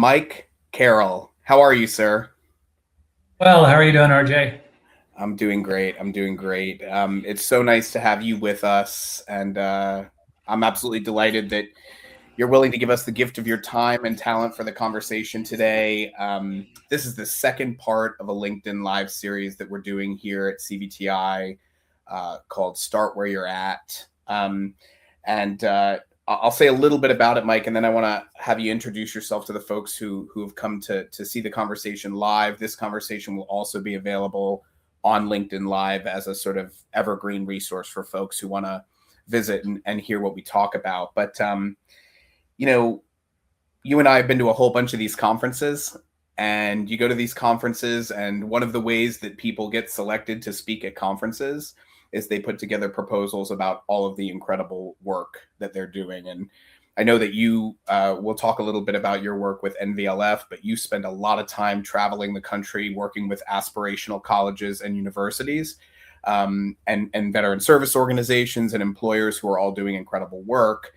Mike Carroll. How are you, sir? Well, how are you doing, RJ? I'm doing great. I'm doing great. It's so nice to have you with us, and I'm absolutely delighted that you're willing to give us the gift of your time and talent for the conversation today. This is the second part of a LinkedIn Live series that we're doing here at CVTI called Start Where You're At. And I'll say a little bit about it, Mike, and then I want to have you introduce yourself to the folks who have come to see the conversation live. This conversation will also be available on LinkedIn Live as a sort of evergreen resource for folks who want to visit and hear what we talk about. But you know, you and I have been to a whole bunch of these conferences, and you go to these conferences, and one of the ways that people get selected to speak at conferences is they put together proposals about all of the incredible work that they're doing. And I know that you will talk a little bit about your work with NVLF, but you spend a lot of time traveling the country working with aspirational colleges and universities, and veteran service organizations and employers who are all doing incredible work.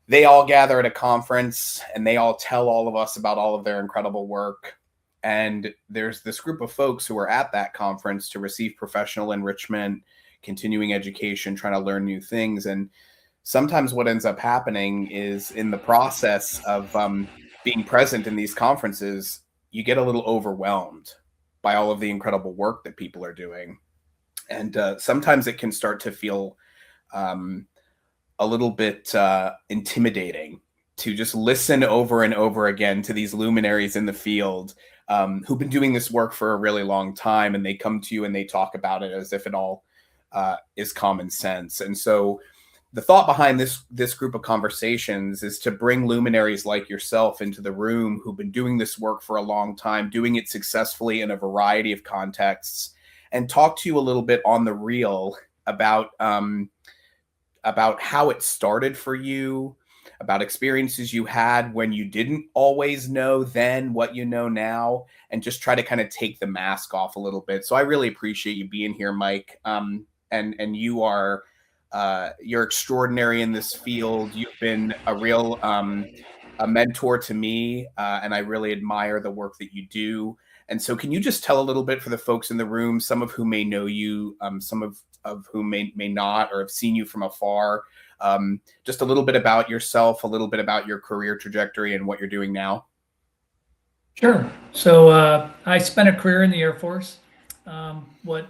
They all gather at a conference and they all tell all of us about all of their incredible work. And there's this group of folks who are at that conference to receive professional enrichment, continuing education, trying to learn new things. And sometimes what ends up happening is in the process of being present in these conferences, you get a little overwhelmed by all of the incredible work that people are doing. And sometimes it can start to feel a little bit intimidating to just listen over and over again to these luminaries in the field who've been doing this work for a really long time, and they come to you and they talk about it as if it all is common sense. And so the thought behind this group of conversations is to bring luminaries like yourself into the room who've been doing this work for a long time, doing it successfully in a variety of contexts, and talk to you a little bit on the real about how it started for you, about experiences you had when you didn't always know then what you know now, and just try to kind of take the mask off a little bit. So I really appreciate you being here, Mike. And you're extraordinary in this field. You've been a real a mentor to me, and I really admire the work that you do. And so can you just tell a little bit for the folks in the room, some of whom may know you, some of whom may not, or have seen you from afar, just a little bit about yourself, a little bit about your career trajectory and what you're doing now? Sure. So I spent a career in the Air Force. What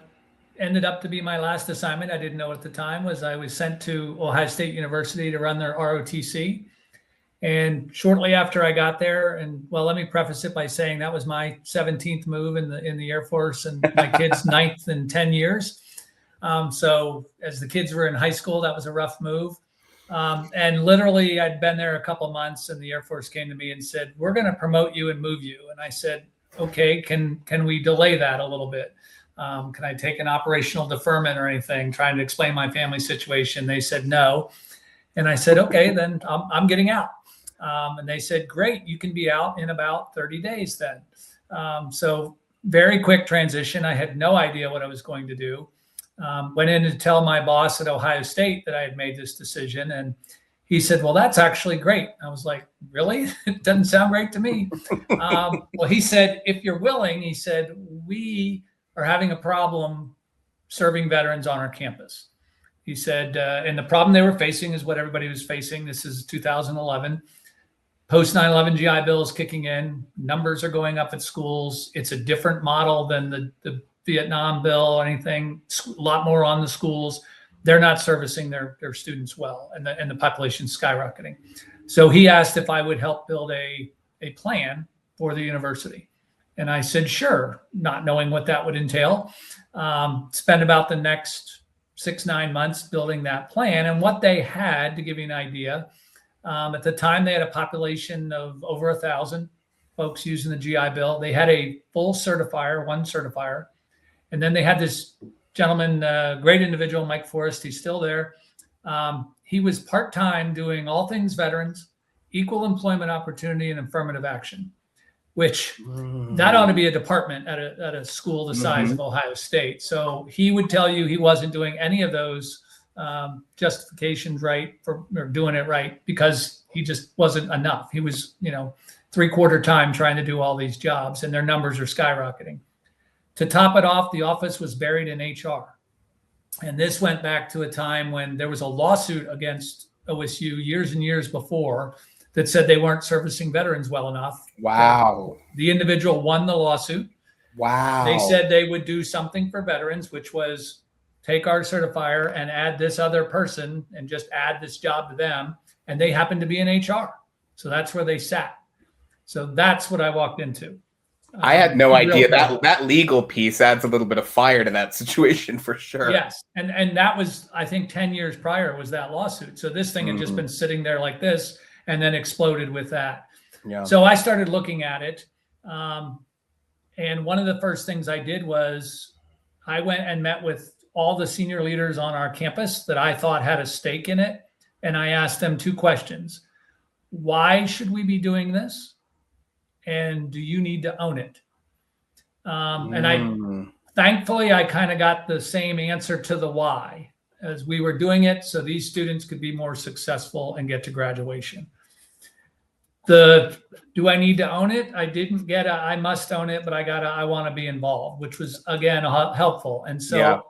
ended up to be my last assignment, I didn't know at the time, was I was sent to Ohio State University to run their ROTC. And shortly after I got there, and well, let me preface it by saying that was my 17th move in the Air Force, and my kids' ninth in 10 years. So as the kids were in high school, that was a rough move. And literally I'd been there a couple months, and the Air Force came to me and said, "We're going to promote you and move you." And I said, "Okay, can we delay that a little bit? Can I take an operational deferment or anything?" Trying to explain my family situation. They said no. And I said, "Okay, then I'm getting out." And they said, "Great, you can be out in about 30 days then." So very quick transition. I had no idea what I was going to do. Went in to tell my boss at Ohio State that I had made this decision. And he said, "Well, that's actually great." I was like, "Really? It doesn't sound great to me." Well, he said, "If you're willing," he said, "we are having a problem serving veterans on our campus." He said, and the problem they were facing is what everybody was facing. This is 2011. Post 9/11 GI Bill is kicking in. Numbers are going up at schools. It's a different model than the Vietnam bill or anything. A lot more on the schools. They're not servicing their students well, and the population's skyrocketing. So he asked if I would help build a plan for the university. And I said, sure, not knowing what that would entail. Spend about the next 6-9 months building that plan. And what they had, to give you an idea, at the time they had a population of over 1,000 folks using the GI Bill. They had a full certifier, one certifier. And then they had this gentleman, great individual, Mike Forrest. He's still there. He was part-time doing all things veterans, equal employment opportunity, and affirmative action, which that ought to be a department at a school the size of Ohio State. So he would tell you he wasn't doing any of those justifications right for or doing it right, because he just wasn't enough. He was, three-quarter time trying to do all these jobs, and their numbers are skyrocketing. To top it off, the office was buried in HR. And this went back to a time when there was a lawsuit against OSU years and years before that said they weren't servicing veterans well enough. Wow. The individual won the lawsuit. Wow. They said they would do something for veterans, which was take our certifier and add this other person and just add this job to them. And they happened to be in HR. So that's where they sat. So that's what I walked into. I had no idea that legal piece adds a little bit of fire to that situation for sure. Yes. And that was, I think 10 years prior was that lawsuit. So this thing had just been sitting there like this and then exploded with that. Yeah. So I started looking at it. And one of the first things I did was I went and met with all the senior leaders on our campus that I thought had a stake in it. And I asked them two questions. Why should we be doing this? And do you need to own it? And thankfully, I kind of got the same answer to the why as we were doing it. So these students could be more successful and get to graduation. Do I need to own it? I didn't get I must own it, but I want to be involved, which was again, helpful. And so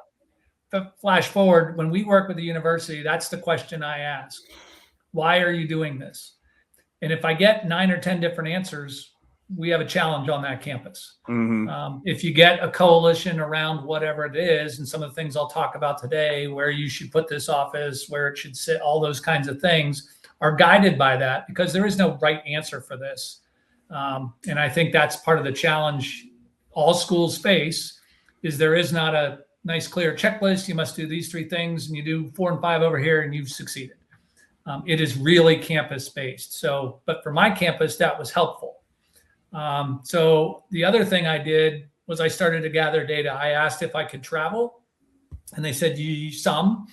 flash forward, when we work with the university, that's the question I ask. Why are you doing this? And if I get 9 or 10 different answers, we have a challenge on that campus. If you get a coalition around whatever it is, and some of the things I'll talk about today, where you should put this office, where it should sit, all those kinds of things are guided by that, because there is no right answer for this. And I think that's part of the challenge all schools face, is there is not a nice, clear checklist. You must do these 3 things, and you do 4 and 5 over here, and you've succeeded. It is really campus based. So, but for my campus, that was helpful. So the other thing I did was I started to gather data. I asked if I could travel, and they said some.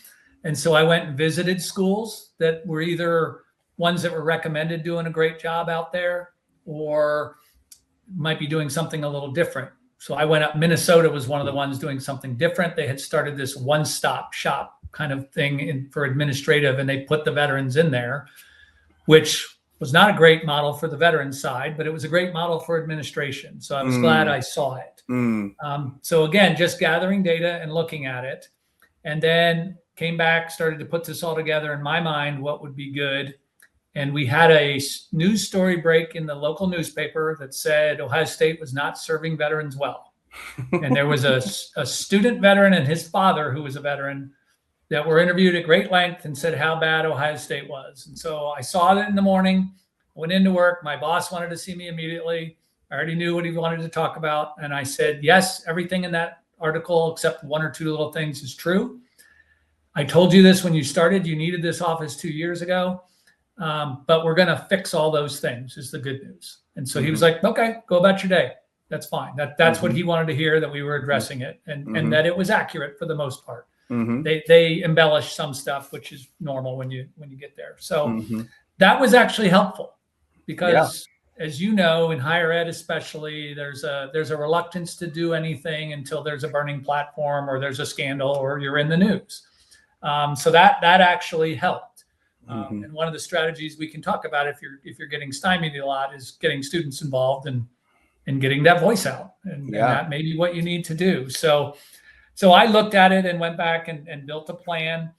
And so I went and visited schools that were either ones that were recommended doing a great job out there, or might be doing something a little different. So I went up, Minnesota was one of the ones doing something different. They had started this one-stop shop kind of thing for administrative, and they put the veterans in there, which was not a great model for the veterans side, but it was a great model for administration. So I was glad I saw it. So again, just gathering data and looking at it, and then came back, started to put this all together in my mind, what would be good. And we had a news story break in the local newspaper that said Ohio State was not serving veterans well. And there was a student veteran and his father, who was a veteran, that were interviewed at great length and said how bad Ohio State was. And so I saw it in the morning, went into work. My boss wanted to see me immediately. I already knew what he wanted to talk about. And I said, yes, everything in that article, except 1 or 2 little things, is true. I told you this when you started. You needed this office 2 years ago. But we're going to fix all those things, is the good news. And so he was like, okay, go about your day. That's fine. That's what he wanted to hear, that we were addressing it, and that it was accurate for the most part. They embellish some stuff, which is normal when you get there. So that was actually helpful, because as you know, in higher ed especially, there's a reluctance to do anything until there's a burning platform, or there's a scandal, or you're in the news. So that actually helped. And one of the strategies we can talk about, if you're getting stymied a lot, is getting students involved and getting that voice out. And that may be what you need to do. So I looked at it and went back and built a plan.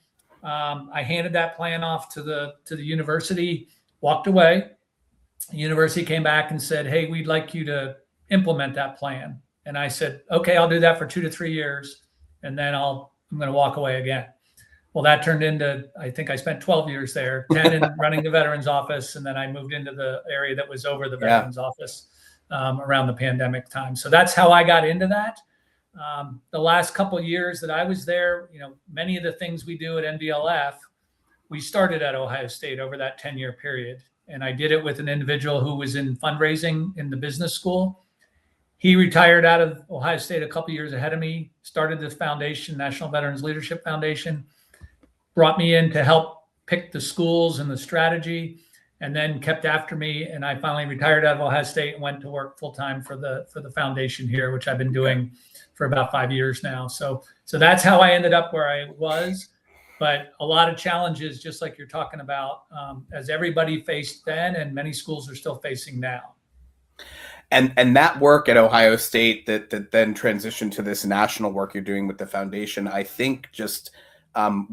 I handed that plan off to the university, walked away. The university came back and said, hey, we'd like you to implement that plan. And I said, okay, I'll do that for 2 to 3 years, and then I'm going to walk away again. Well, that turned into, I think I spent 12 years there, 10 in running the veterans office. And then I moved into the area that was over the veterans office around the pandemic time. So that's how I got into that. The last couple of years that I was there, many of the things we do at NVLF, we started at Ohio State over that 10-year period. And I did it with an individual who was in fundraising in the business school. He retired out of Ohio State a couple of years ahead of me, started this foundation, National Veterans Leadership Foundation, brought me in to help pick the schools and the strategy, and then kept after me. And I finally retired out of Ohio State and went to work full time for the foundation here, which I've been doing for about 5 years now. So that's how I ended up where I was. But a lot of challenges, just like you're talking about, as everybody faced then, and many schools are still facing now. And that work at Ohio State that then transitioned to this national work you're doing with the foundation, I think just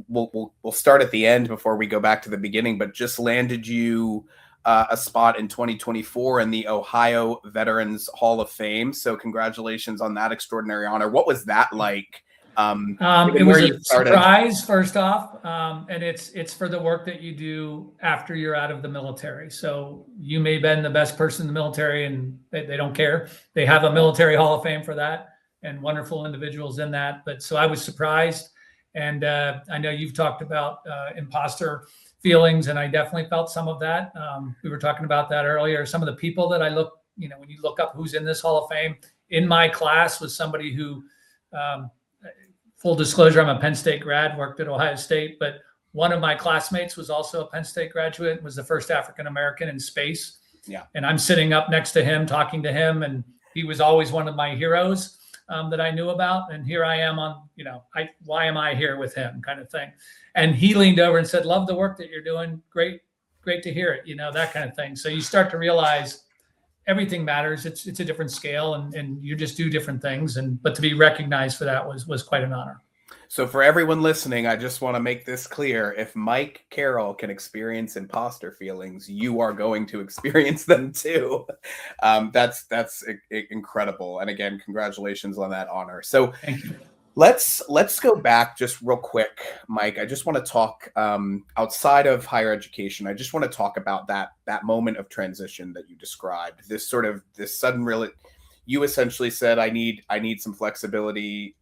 we'll start at the end before we go back to the beginning, but just landed you a spot in 2024 in the Ohio Veterans Hall of Fame. So congratulations on that extraordinary honor. What was that like? It was a surprise, first off, and it's for the work that you do after you're out of the military. So you may have been the best person in the military, and they don't care. They have a military Hall of Fame for that, and wonderful individuals in that. But so I was surprised, and I know you've talked about imposter feelings, and I definitely felt some of that. We were talking about that earlier. Some of the people that I look, when you look up who's in this Hall of Fame, in my class was somebody who. Full disclosure, I'm a Penn State grad, worked at Ohio State, but one of my classmates was also a Penn State graduate, was the first African-American in space. Yeah. And I'm sitting up next to him, talking to him, and he was always one of my heroes that I knew about. And here I am on, why am I here with him kind of thing. And he leaned over and said, love the work that you're doing. Great to hear it, that kind of thing. So you start to realize everything matters. It's a different scale, and you just do different things. But to be recognized for that was quite an honor. So for everyone listening, I just want to make this clear. If Mike Carroll can experience imposter feelings, you are going to experience them too. That's incredible. And again, congratulations on that honor. So thank you. Let's go back just real quick, Mike. I just want to talk outside of higher education. I just want to talk about that moment of transition that you described. This sudden you essentially said, I need some flexibility.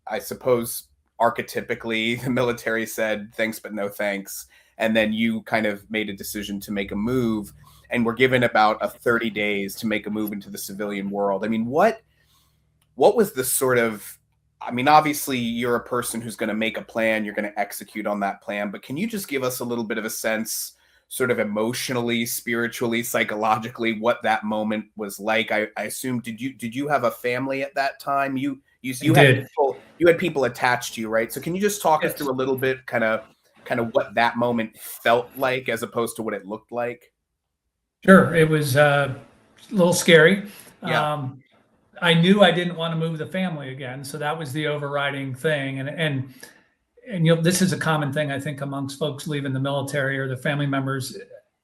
I suppose archetypically the military said thanks but no thanks, and then you kind of made a decision to make a move, and we're given about 30 days to make a move into the civilian world. I mean, what was the sort of, obviously you're a person who's going to make a plan, you're going to execute on that plan, but can you just give us a little bit of a sense, sort of emotionally, spiritually, psychologically, what that moment was like? I assume, did you have a family at that time? You had people attached to you, right? So can you just talk us through a little bit, kind of what that moment felt like as opposed to what it looked like? Sure. It was a little scary. Yeah. I knew I didn't want to move the family again. So that was the overriding thing. And this is a common thing, I think, amongst folks leaving the military or the family members.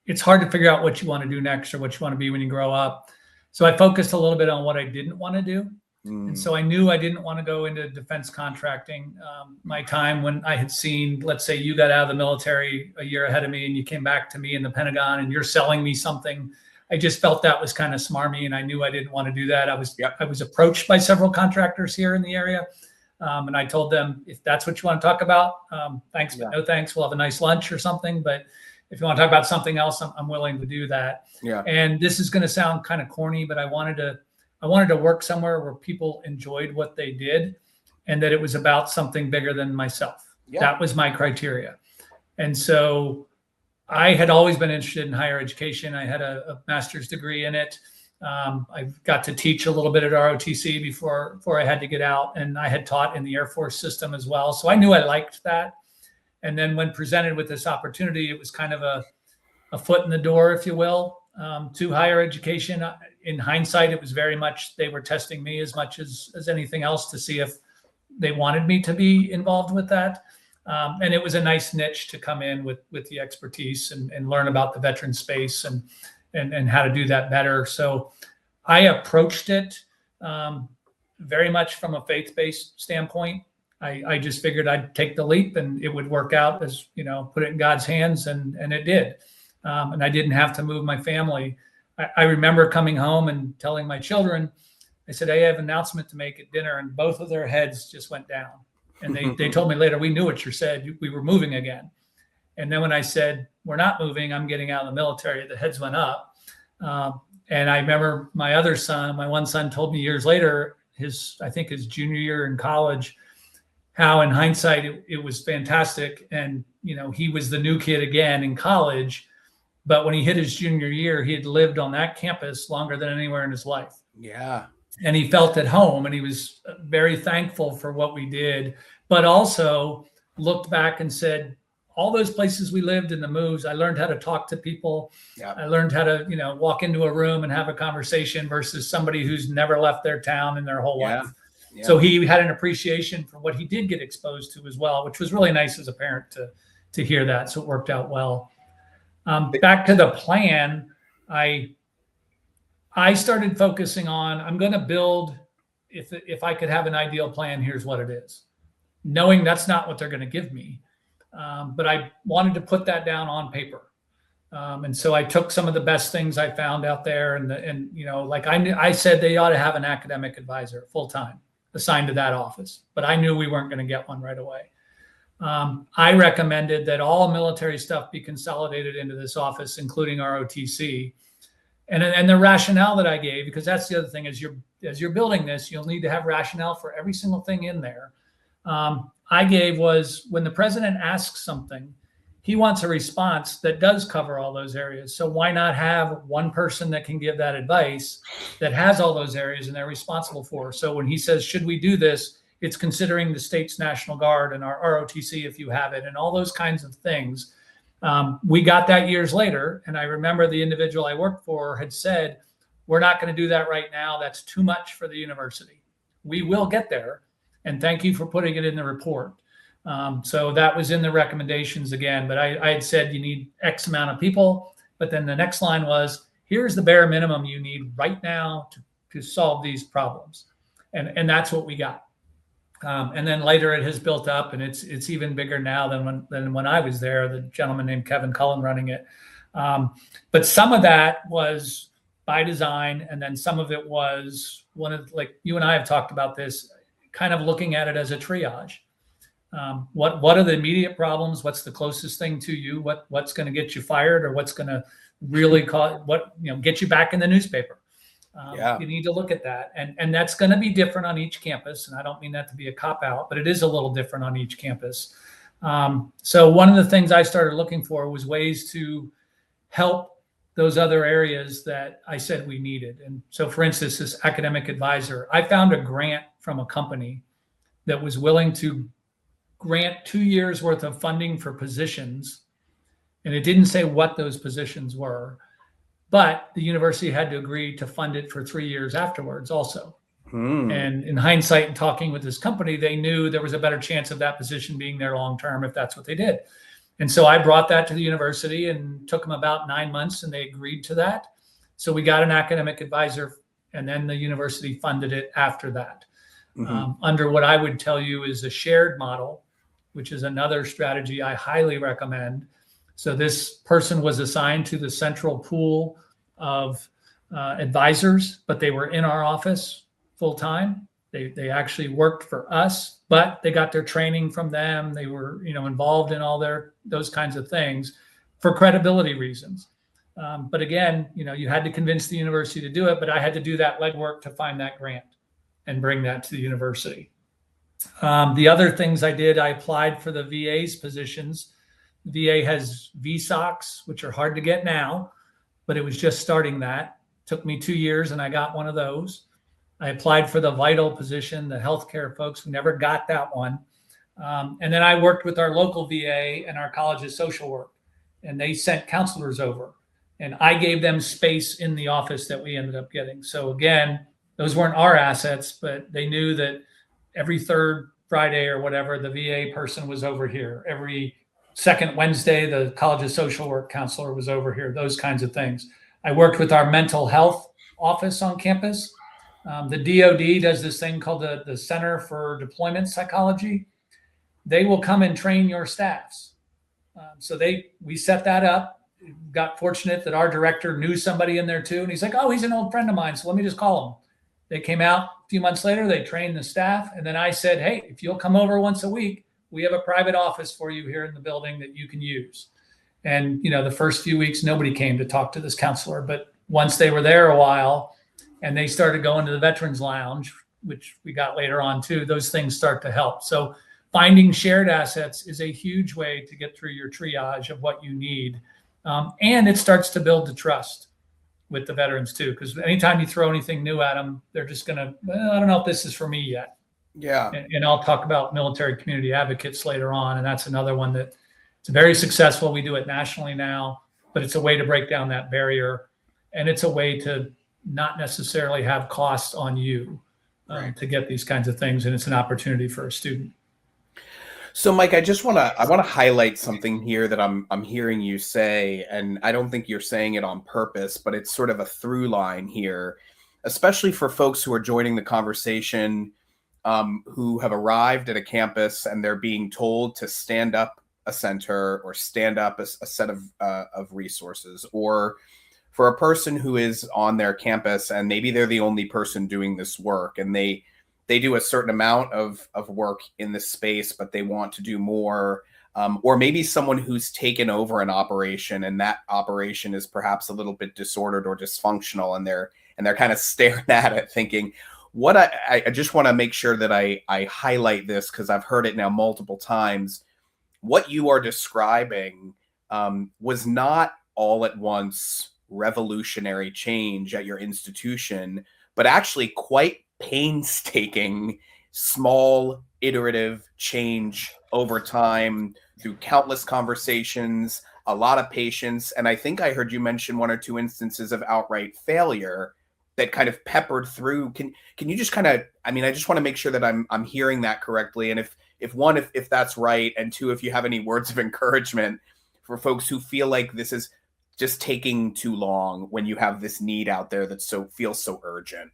It's hard to figure out what you want to do next or what you want to be when you grow up. So I focused a little bit on what I didn't want to do. And so I knew I didn't want to go into defense contracting. My time when I had seen, let's say you got out of the military a year ahead of me and you came back to me in the Pentagon and you're selling me something, I just felt that was kind of smarmy, and I knew I didn't want to do that. I was approached by several contractors here in the area, and I told them, if that's what you want to talk about, thanks, but no thanks. We'll have a nice lunch or something. But if you want to talk about something else, I'm willing to do that. Yeah. And this is going to sound kind of corny, but I wanted to work somewhere where people enjoyed what they did, and that it was about something bigger than myself. Yeah. That was my criteria. And so I had always been interested in higher education. I had a master's degree in it. I got to teach a little bit at ROTC before I had to get out, and I had taught in the Air Force system as well. So I knew I liked that. And then when presented with this opportunity, it was kind of a foot in the door, if you will, to higher education. In hindsight, it was very much, they were testing me as much as anything else to see if they wanted me to be involved with that. And it was a nice niche to come in with the expertise and learn about the veteran space and how to do that better. So I approached it very much from a faith-based standpoint. I just figured I'd take the leap and it would work out, as put it in God's hands, and it did. And I didn't have to move my family. I remember coming home and telling my children, I said, I have an announcement to make at dinner, and both of their heads just went down. And they told me later, we knew what you said. We were moving again. And then when I said, we're not moving, I'm getting out of the military, the heads went up. And I remember my one son told me years later, I think his junior year in college, how in hindsight, it was fantastic. And, he was the new kid again in college. But when he hit his junior year, he had lived on that campus longer than anywhere in his life. Yeah. And he felt at home, and he was very thankful for what we did, but also looked back and said, all those places we lived in the moves, I learned how to talk to people. Yeah. I learned how to, walk into a room and have a conversation versus somebody who's never left their town in their whole life. Yeah. So he had an appreciation for what he did get exposed to as well, which was really nice as a parent to hear that. So it worked out well. Back to the plan, I started focusing on, I'm going to build, if I could have an ideal plan, here's what it is. Knowing that's not what they're going to give me. But I wanted to put that down on paper. And so I took some of the best things I found out there. And like I said, they ought to have an academic advisor full time assigned to that office, but I knew we weren't going to get one right away. I recommended that all military stuff be consolidated into this office, including ROTC. And the rationale that I gave, because that's the other thing, as you're building this, you'll need to have rationale for every single thing in there. I gave was, when the president asks something, he wants a response that does cover all those areas. So why not have one person that can give that advice that has all those areas and they're responsible for? So when he says, should we do this? It's considering the state's National Guard and our ROTC, if you have it, and all those kinds of things. We got that years later. And I remember the individual I worked for had said, we're not going to do that right now. That's too much for the university. We will get there. And thank you for putting it in the report. So that was in the recommendations again, but I had said you need X amount of people, but then the next line was, here's the bare minimum you need right now to solve these problems. And that's what we got. And then later it has built up, and it's even bigger now than when I was there, the gentleman named Kevin Cullen running it. But some of that was by design. And then some of it was like you and I have talked about this, kind of looking at it as a triage. What are the immediate problems? What's the closest thing to you? What's going to get you fired, or what's going to really get you back in the newspaper? You need to look at that. And that's going to be different on each campus. And I don't mean that to be a cop out, but it is a little different on each campus. So one of the things I started looking for was ways to help those other areas that I said we needed. And so, for instance, this academic advisor, I found a grant from a company that was willing to grant 2 years worth of funding for positions. And it didn't say what those positions were, but the university had to agree to fund it for 3 years afterwards also. And in hindsight, and talking with this company, they knew there was a better chance of that position being there long-term if that's what they did. And so I brought that to the university and took them about 9 months, and they agreed to that. So we got an academic advisor, and then the university funded it after that. Under what I would tell you is a shared model, which is another strategy I highly recommend. So this person was assigned to the central pool of advisors, but they were in our office full time. They actually worked for us, but they got their training from them. They were, involved in all those kinds of things for credibility reasons. But again, you had to convince the university to do it, but I had to do that legwork to find that grant and bring that to the university. The other things I did, I applied for the VA's positions. The VA has VSOCs, which are hard to get now, but it was just starting that. Took me 2 years and I got one of those. I applied for the vital position, the healthcare folks. We never got that one. And then I worked with our local VA and our College of Social Work, and they sent counselors over. And I gave them space in the office that we ended up getting. So again, those weren't our assets, but they knew that every third Friday or whatever, the VA person was over here. Every second Wednesday, the College of Social Work counselor was over here, those kinds of things. I worked with our mental health office on campus. The DOD does this thing called the Center for Deployment Psychology. They will come and train your staffs. So we set that up. Got fortunate that our director knew somebody in there too. And he's like, oh, he's an old friend of mine, so let me just call him. They came out a few months later, they trained the staff. And then I said, hey, if you'll come over once a week, we have a private office for you here in the building that you can use. And, the first few weeks, nobody came to talk to this counselor. But once they were there a while and they started going to the Veterans Lounge, which we got later on too, those things start to help. So finding shared assets is a huge way to get through your triage of what you need. And it starts to build the trust with the veterans too, because anytime you throw anything new at them, they're just going to, I don't know if this is for me yet. Yeah. And I'll talk about military community advocates later on. And that's anot's It's very successful. We do it nationally now, but it's a way to break down that barrier, and it's a way to not necessarily have costs on you to get these kinds of things, and it's an opportunity for a student. So, Mike, I want to highlight something here that I'm hearing you say, and I don't think you're saying it on purpose, but it's sort of a through line here, especially for folks who are joining the conversation, who have arrived at a campus and they're being told to stand up a center or stand up a set of resources, or for a person who is on their campus and maybe they're the only person doing this work, and they do a certain amount of work in this space, but they want to do more. Or maybe someone who's taken over an operation and that operation is perhaps a little bit disordered or dysfunctional, and they're kind of staring at it thinking, what I just want to make sure that I highlight this, because I've heard it now multiple times. What you are describing was not all at once revolutionary change at your institution, but actually quite painstaking, small, iterative change over time through countless conversations, a lot of patience. And I think I heard you mention one or two instances of outright failure that kind of peppered through. Can you just kind of, I just want to make sure that I'm hearing that correctly. And if that's right, and two, if you have any words of encouragement for folks who feel like this is just taking too long when you have this need out there that feels so urgent.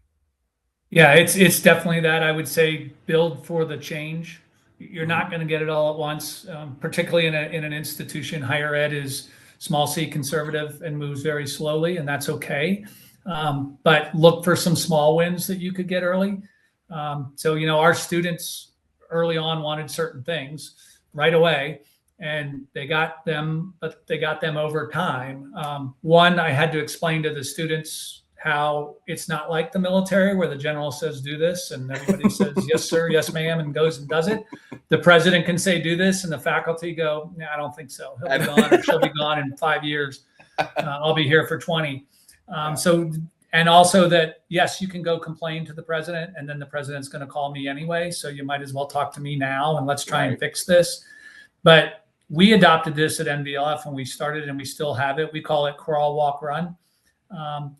Yeah, it's definitely that. I would say build for the change. You're not going to get it all at once, particularly in an institution. Higher ed is small c conservative and moves very slowly, and that's okay. But look for some small wins that you could get early. So, our students early on wanted certain things right away, and they got them, but they got them over time. One, I had to explain to the students how it's not like the military where the general says do this and everybody says yes sir, yes ma'am, and goes and does it. The president can say do this and the faculty go, nah, I don't think so. He'll be gone, or she'll be gone in 5 years. I'll be here for 20. And also that, yes, you can go complain to the president, and then the president's going to call me anyway. So you might as well talk to me now and let's try and fix this. But we adopted this at NVLF when we started, and we still have it. We call it crawl, walk, run.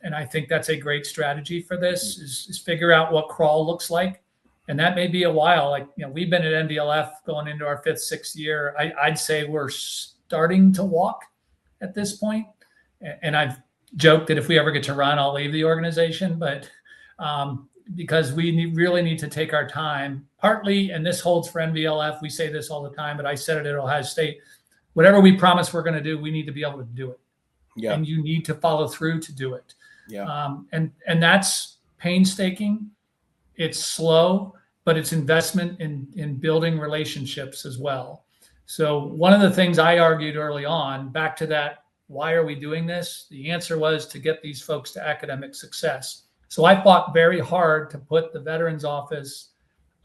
And I think that's a great strategy for this is figure out what crawl looks like. And that may be a while. Like, we've been at NVLF going into our 5th, 6th year. I'd say we're starting to walk at this point. And I've joked that if we ever get to run, I'll leave the organization, but because we really need to take our time, partly, and this holds for NVLF, we say this all the time, but I said it at Ohio State, whatever we promise we're going to do, we need to be able to do it. Yeah. And you need to follow through to do it. Yeah. And that's painstaking. It's slow, but it's investment in building relationships as well. So one of the things I argued early on, back to that, why are we doing this? The answer was to get these folks to academic success. So I fought very hard to put the Veterans Office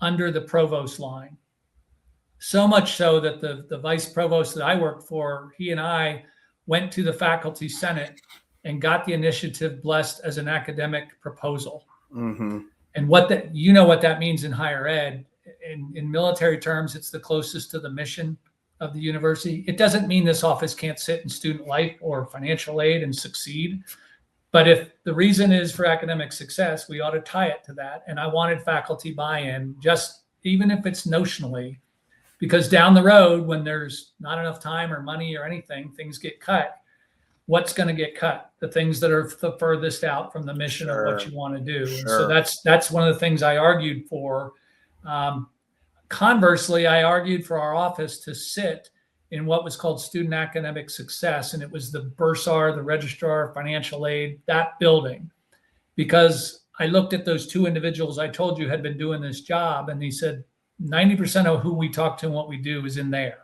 under the provost line. So much so that the vice provost that I worked for, he and I went to the faculty senate and got the initiative blessed as an academic proposal. Mm-hmm. And what that means in higher ed. In military terms, it's the closest to the mission of the university. It doesn't mean this office can't sit in student life or financial aid and succeed. But if the reason is for academic success, we ought to tie it to that. And I wanted faculty buy-in, just even if it's notionally, because down the road, when there's not enough time or money or anything, things get cut. What's going to get cut? The things that are the furthest out from the mission of what you want to do. Sure. And so that's one of the things I argued for. Conversely, I argued for our office to sit in what was called student academic success. And it was the bursar, the registrar, financial aid, that building. Because I looked at those two individuals I told you had been doing this job, and he said 90% of who we talk to and what we do is in there.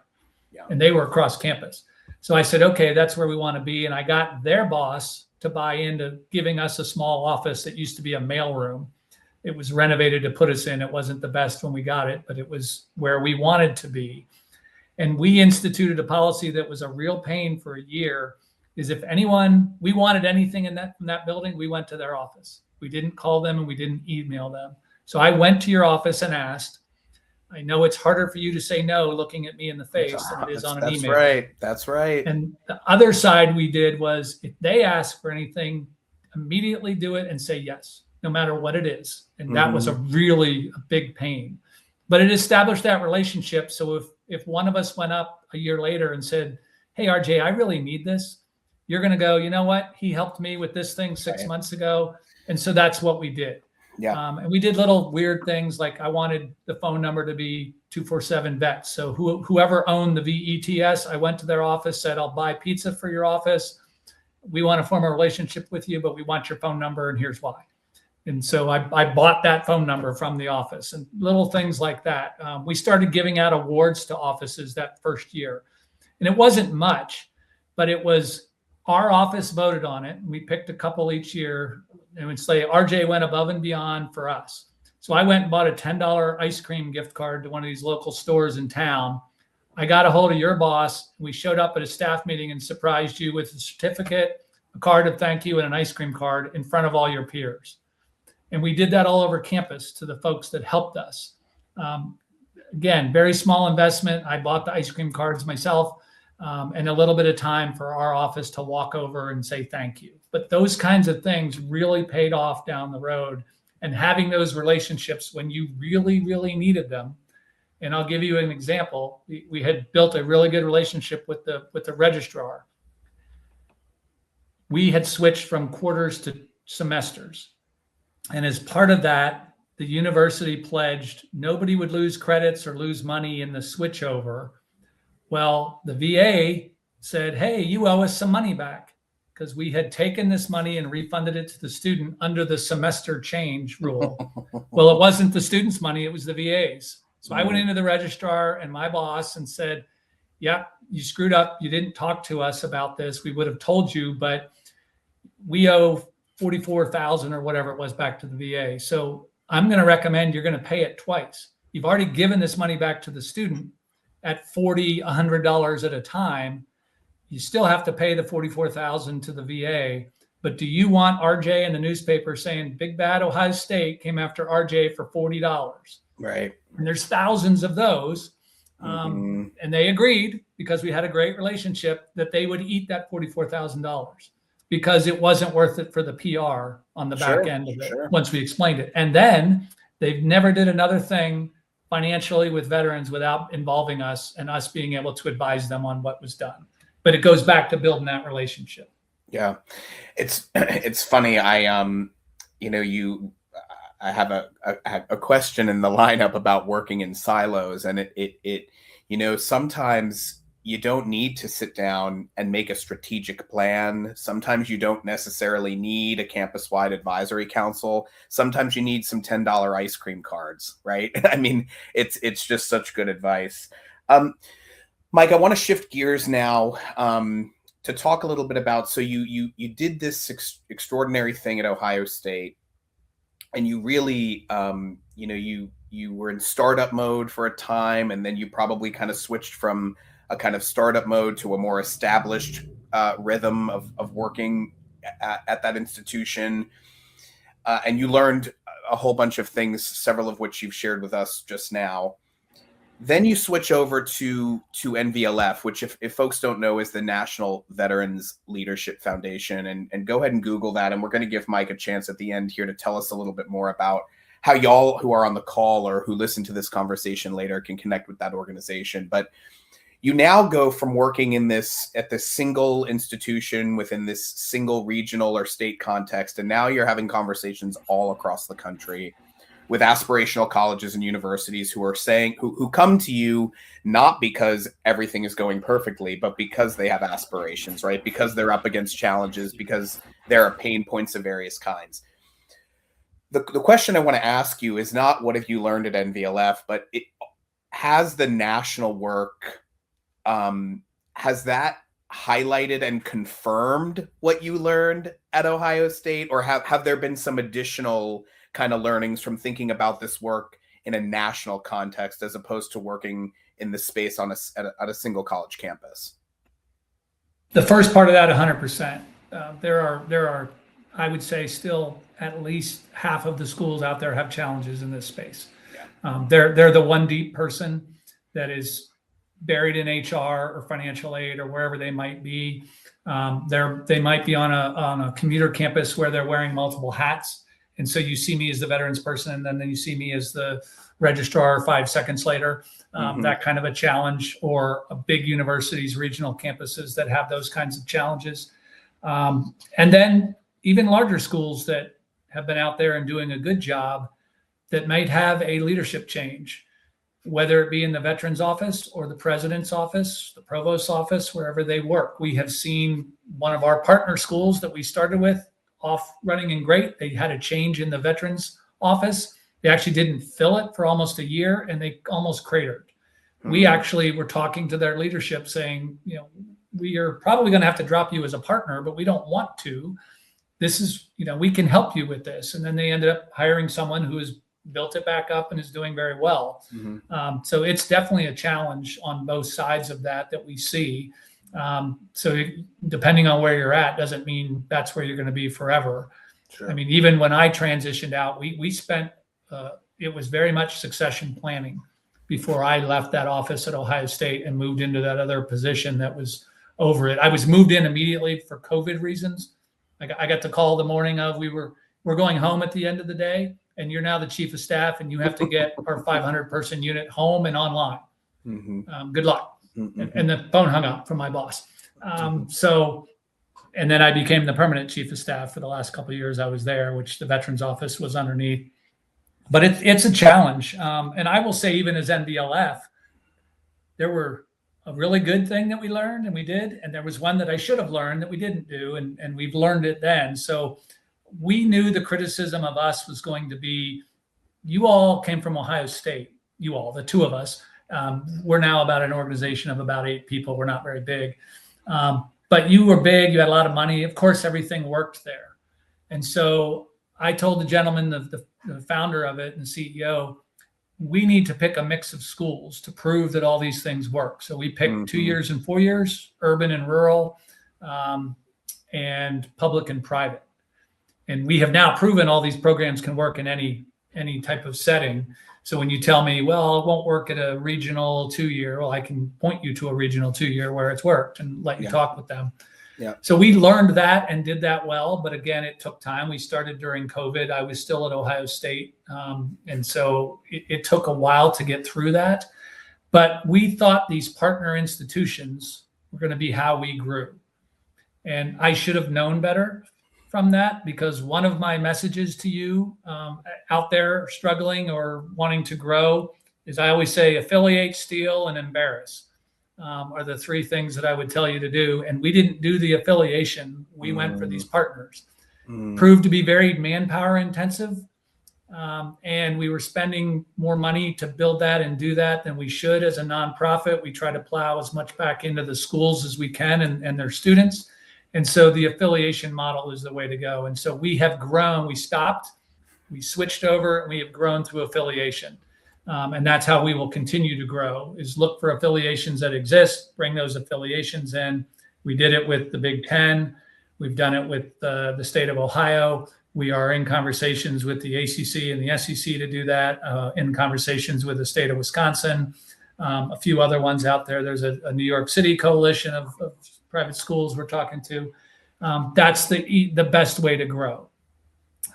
Yeah. And they were across campus. So I said, okay, that's where we want to be. And I got their boss to buy into giving us a small office that used to be a mailroom. It was renovated to put us in. It wasn't the best when we got it, but it was where we wanted to be. And we instituted a policy that was a real pain for a year, is if we wanted anything from that building, we went to their office. We didn't call them and we didn't email them. So I went to your office and asked, I know it's harder for you to say no looking at me in the face than it is on an That's email. right. That's right. And the other side we did was if they ask for anything, immediately do it and say yes, no matter what it is. And that was a really a big pain. But it established that relationship. So if one of us went up a year later and said, hey, RJ, I really need this, you're going to go, you know what? He helped me with this thing 6 months ago. And so that's what we did. Yeah. And we did little weird things like I wanted the phone number to be 247 vets. So whoever owned the VETS, I went to their office, said, I'll buy pizza for your office. We want to form a relationship with you, but we want your phone number, and here's why. And so I bought that phone number from the office, and little things like that. We started giving out awards to offices that first year. And it wasn't much, but it was our office voted on it. We picked a couple each year and would say RJ went above and beyond for us. So I went and bought a $10 ice cream gift card to one of these local stores in town. I got a hold of your boss. We showed up at a staff meeting and surprised you with a certificate, a card of thank you, and an ice cream card in front of all your peers. And we did that all over campus to the folks that helped us. Again, very small investment. I bought the ice cream cards myself, and a little bit of time for our office to walk over and say thank you. But those kinds of things really paid off down the road, and having those relationships when you really, really needed them. And I'll give you an example. We had built a really good relationship with the registrar. We had switched from quarters to semesters. And as part of that, the university pledged nobody would lose credits or lose money in the switchover. Well, the VA said, hey, you owe us some money back, because we had taken this money and refunded it to the student under the semester change rule. Well, it wasn't the student's money, it was the VA's. So I went into the registrar and my boss and said, yeah, you screwed up. You didn't talk to us about this. We would have told you, but we owe $44,000 or whatever it was back to the VA. So I'm going to recommend you're going to pay it twice. You've already given this money back to the student at $40, $100 at a time. You still have to pay the $44,000 to the VA. But do you want RJ in the newspaper saying Big Bad Ohio State came after RJ for $40? Right. And there's thousands of those. And they agreed, because we had a great relationship, that they would eat that $44,000 because it wasn't worth it for the PR on the back end of it once we explained it. And then they've never did another thing financially with veterans without involving us and us being able to advise them on what was done. But it goes back to building that relationship. Yeah. It's funny. I have a question in the lineup about working in silos, and it sometimes you don't need to sit down and make a strategic plan. Sometimes you don't necessarily need a campus-wide advisory council. Sometimes you need some $10 ice cream cards, right? I mean, it's just such good advice. Mike, I want to shift gears now to talk a little bit about, so you did this extraordinary thing at Ohio State, and you really, you were in startup mode for a time, and then you probably kind of switched from a kind of startup mode to a more established rhythm of working at that institution. And you learned a whole bunch of things, several of which you've shared with us just now. Then you switch over to NVLF, which if folks don't know is the National Veterans Leadership Foundation. And go ahead and Google that. And we're going to give Mike a chance at the end here to tell us a little bit more about how y'all who are on the call or who listen to this conversation later can connect with that organization. But you now go from working at this single institution within this single regional or state context, and now you're having conversations all across the country with aspirational colleges and universities who are saying, who come to you not because everything is going perfectly, but because they have aspirations, right? Because they're up against challenges, because there are pain points of various kinds. The question I want to ask you is not what have you learned at NVLF, but has the national work, has that highlighted and confirmed what you learned at Ohio State, or have there been some additional kind of learnings from thinking about this work in a national context as opposed to working in the space at a single college campus? The first part of that, 100%. There are, I would say, still at least half of the schools out there have challenges in this space. They're the one deep person that is buried in HR or financial aid or wherever they might be. They might be on a commuter campus where they're wearing multiple hats, and so you see me as the veterans person, and then you see me as the registrar 5 seconds later. That kind of a challenge, or a big universities, regional campuses that have those kinds of challenges, and then even larger schools that have been out there and doing a good job that might have a leadership change, whether it be in the veterans office or the president's office, the provost's office, wherever they work. We have seen one of our partner schools that we started with off running and great. They had a change in the veterans office. They actually didn't fill it for almost a year, and they almost cratered. We actually were talking to their leadership saying, we are probably going to have to drop you as a partner, but we don't want to. This is, we can help you with this. And then they ended up hiring someone who has built it back up and is doing very well. So it's definitely a challenge on both sides of that we see. So depending on where you're at doesn't mean that's where you're going to be forever. Sure. I mean, even when I transitioned out, we spent, it was very much succession planning before I left that office at Ohio State and moved into that other position that was over it. I was moved in immediately for COVID reasons. I got the call the morning of, we're going home at the end of the day, and you're now the chief of staff, and you have to get our 500 person unit home and online. Good luck. And the phone hung up from my boss. And then I became the permanent chief of staff for the last couple of years I was there, which the veterans office was underneath. But it's a challenge. And I will say, even as NBLF, there were a really good thing that we learned and we did. And there was one that I should have learned that we didn't do. And we've learned it then. So we knew the criticism of us was going to be, you all came from Ohio State, you all, the two of us. We're now about an organization of about 8 people. We're not very big. But you were big, you had a lot of money. Of course, everything worked there. And so I told the gentleman, the founder of it and CEO, we need to pick a mix of schools to prove that all these things work. So we picked 2 years and 4 years, urban and rural, and public and private. And we have now proven all these programs can work in any type of setting. So when you tell me, well, it won't work at a regional 2-year, well, I can point you to a regional 2-year where it's worked and let you talk with them. Yeah. So we learned that and did that well. But again, it took time. We started during COVID. I was still at Ohio State. And so it took a while to get through that. But we thought these partner institutions were going to be how we grew. And I should have known better from that, because one of my messages to you out there struggling or wanting to grow is, I always say, affiliate, steal, and embarrass are the 3 things that I would tell you to do. And we didn't do the affiliation. We went for these partners. Proved to be very manpower intensive. And we were spending more money to build that and do that than we should as a nonprofit. We try to plow as much back into the schools as we can and their students. And so the affiliation model is the way to go. And so we have grown. We stopped, we switched over, and we have grown through affiliation. And that's how we will continue to grow, is look for affiliations that exist, bring those affiliations in. We did it with the Big Ten. We've done it with the state of Ohio. We are in conversations with the ACC and the SEC to do that, in conversations with the state of Wisconsin, a few other ones out there. There's a New York City coalition of private schools we're talking to. That's the best way to grow.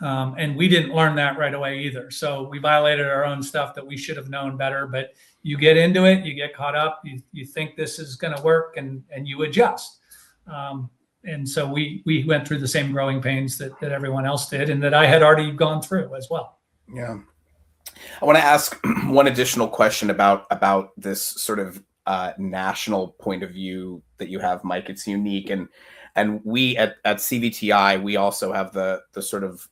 And we didn't learn that right away either. So we violated our own stuff that we should have known better. But you get into it, you get caught up, you think this is going to work, and you adjust. And so we went through the same growing pains that everyone else did, and that I had already gone through as well. Yeah. I want to ask one additional question about this sort of national point of view that you have, Mike. It's unique, and we at CVTI, we also have the sort of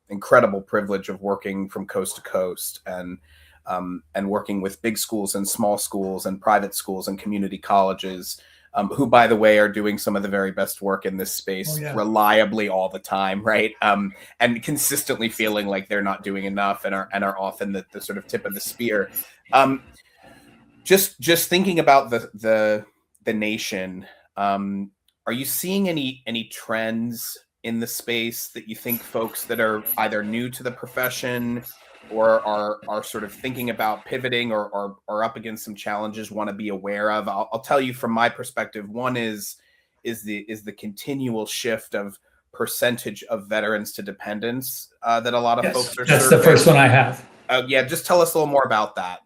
incredible privilege of working from coast to coast and working with big schools and small schools and private schools and community colleges, who, by the way, are doing some of the very best work in this space reliably all the time, right? And consistently feeling like they're not doing enough and are often the sort of tip of the spear. Just thinking about the nation, are you seeing any trends in the space that you think folks that are either new to the profession or are sort of thinking about pivoting or are up against some challenges want to be aware of. I'll tell you from my perspective. One is the continual shift of percentage of veterans to dependents that a lot of folks are That's serving. the first one I have. Yeah, just tell us a little more about that.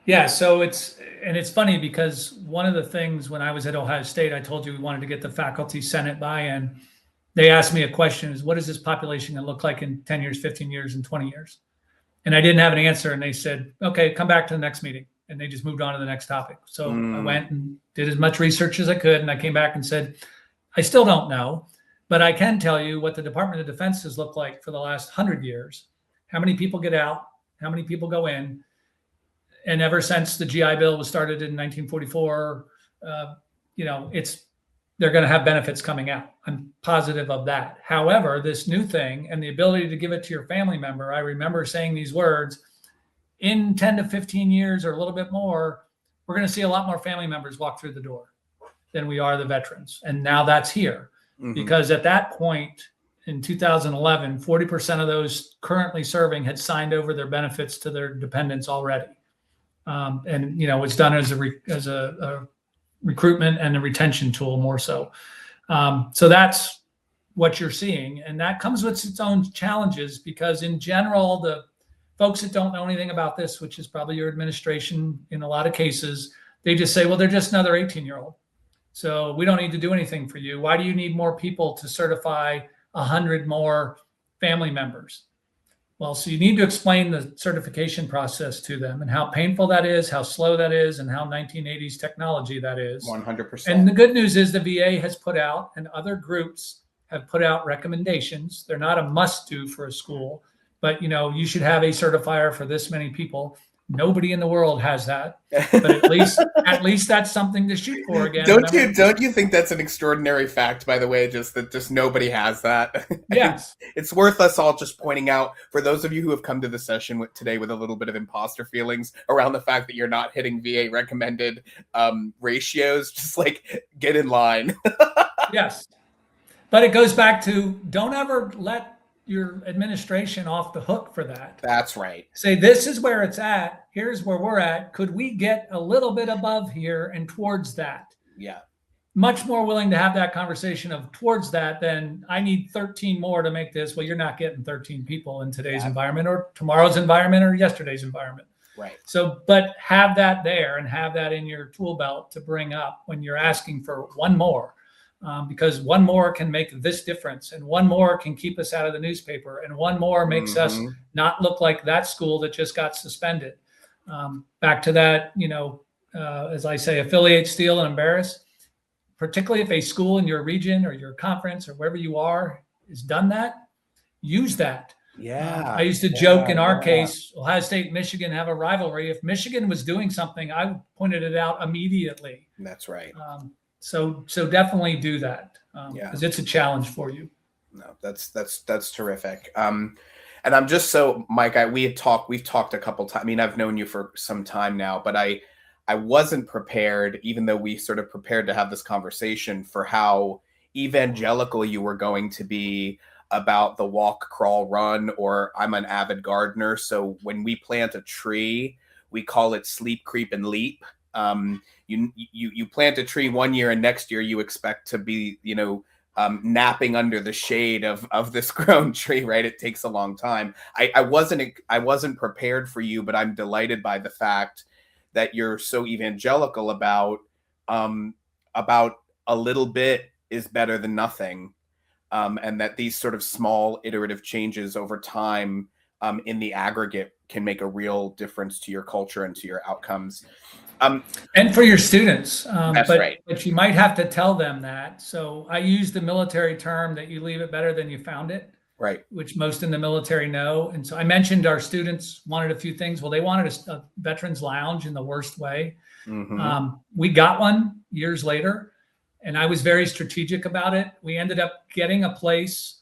Yeah, so it's funny because one of the things when I was at Ohio State, I told you we wanted to get the faculty senate buy-in. They asked me a question: is what is this population going to look like in 10 years, 15 years, and 20 years? And I didn't have an answer, and they said, "Okay, come back to the next meeting." And they just moved on to the next topic. So I went and did as much research as I could, and I came back and said, "I still don't know, but I can tell you what the Department of Defense has looked like for the last 100 years. How many people get out? How many people go in?" And ever since the GI Bill was started in 1944, they're going to have benefits coming out. I'm positive of that. However, this new thing and the ability to give it to your family member, I remember saying these words, in 10 to 15 years or a little bit more, we're going to see a lot more family members walk through the door than we are the veterans. And now that's here. Because at that point in 2011, 40% of those currently serving had signed over their benefits to their dependents already. And it's done as a recruitment and a retention tool more so. So that's what you're seeing, and that comes with its own challenges because in general, the folks that don't know anything about this, which is probably your administration in a lot of cases, they just say, well, they're just another 18-year-old. So we don't need to do anything for you. Why do you need more people to certify 100 more family members? Well, so you need to explain the certification process to them and how painful that is, how slow that is, and how 1980s technology that is. 100%. And the good news is the VA has put out, and other groups have put out recommendations. They're not a must-do for a school, but you should have a certifier for this many people. Nobody in the world has that, but at least that's something to shoot for again. Don't you think that's an extraordinary fact, by the way, just that just nobody has that? Yes. It's worth us all just pointing out, for those of you who have come to the session today with a little bit of imposter feelings around the fact that you're not hitting VA recommended ratios, just like get in line. Yes. But it goes back to don't ever let your administration off the hook for that. That's right. Say, this is where it's at. Here's where we're at. Could we get a little bit above here and towards that? Yeah. Much more willing to have that conversation of towards that than I need 13 more to make this. Well, you're not getting 13 people in today's environment or tomorrow's environment or yesterday's environment. Right. So, but have that there and have that in your tool belt to bring up when you're asking for one more. Because one more can make this difference, and one more can keep us out of the newspaper, and one more makes us not look like that school that just got suspended. Back to that, as I say, affiliate, steal, and embarrass. Particularly if a school in your region or your conference or wherever you are has done that, use that. Yeah. I used to joke in our case, Ohio State and Michigan have a rivalry. If Michigan was doing something, I pointed it out immediately. That's right. So definitely do that because it's a challenge for you. No, that's terrific. And I'm just so, Mike, we've talked a couple times. I mean, I've known you for some time now, but I wasn't prepared, even though we sort of prepared to have this conversation, for how evangelical you were going to be about the walk, crawl, run, or I'm an avid gardener. So when we plant a tree, we call it sleep, creep, and leap. You plant a tree one year and next year you expect to be, napping under the shade of this grown tree, right? It takes a long time. I wasn't prepared for you, but I'm delighted by the fact that you're so evangelical about a little bit is better than nothing. And that these sort of small iterative changes over time in the aggregate can make a real difference to your culture and to your outcomes. And for your students. That's right. But you might have to tell them that. So I use the military term that you leave it better than you found it. Right. Which most in the military know. And so I mentioned our students wanted a few things. Well, they wanted a veterans lounge in the worst way. We got one years later, and I was very strategic about it. We ended up getting a place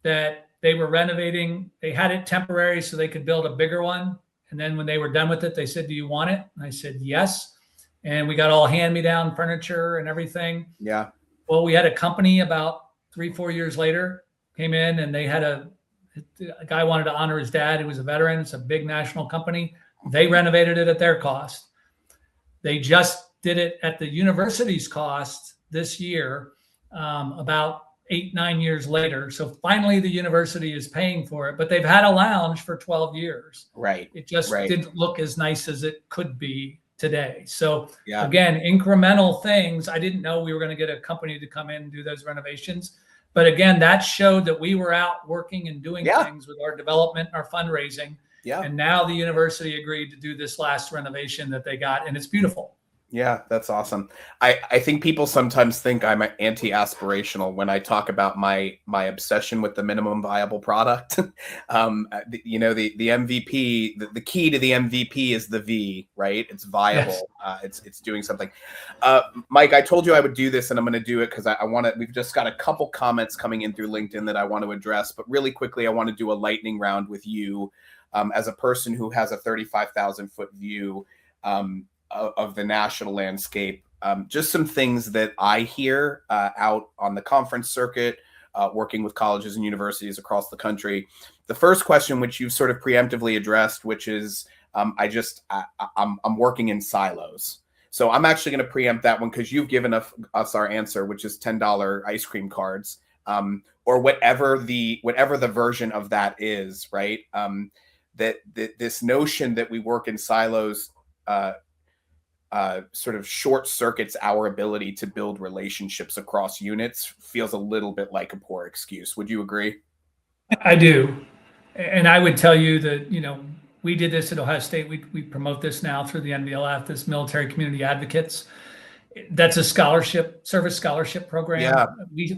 that they were renovating. They had it temporary so they could build a bigger one. And then when they were done with it, they said, "Do you want it?" And I said, "Yes." And we got all hand-me-down furniture and everything. Yeah. Well, we had a company about 3-4 years later came in, and they had A guy wanted to honor his dad, who was a veteran. It's a big national company. They renovated it at their cost. They just did it at the university's cost this year, about 8-9 years later. So finally, the university is paying for it, but they've had a lounge for 12 years. Right. It just Right. didn't look as nice as it could be today. So Yeah. again, incremental things. I didn't know we were going to get a company to come in and do those renovations. But again, that showed that we were out working and doing Yeah. things with our development, our fundraising. Yeah. And now the university agreed to do this last renovation that they got, and it's beautiful. Yeah, that's awesome. I think people sometimes think I'm anti-aspirational when I talk about my obsession with the minimum viable product. The MVP, the key to the MVP is the V, right? It's viable. Yes. It's doing something. Mike, I told you I would do this, and I'm going to do it because I want to. We've just got a couple comments coming in through LinkedIn that I want to address, but really quickly, I want to do a lightning round with you as a person who has a 35,000-foot view of the national landscape. Just some things that I hear out on the conference circuit, working with colleges and universities across the country. The first question, which you've sort of preemptively addressed, which is I'm working in silos. So I'm actually going to preempt that one because you've given us our answer, which is $10 ice cream cards, or whatever the version of that is, right? That this notion that we work in silos sort of short circuits our ability to build relationships across units feels a little bit like a poor excuse. Would you agree? I do. And I would tell you that, we did this at Ohio State. We promote this now through the NBLF, this Military Community Advocates. That's a service scholarship program. Yeah.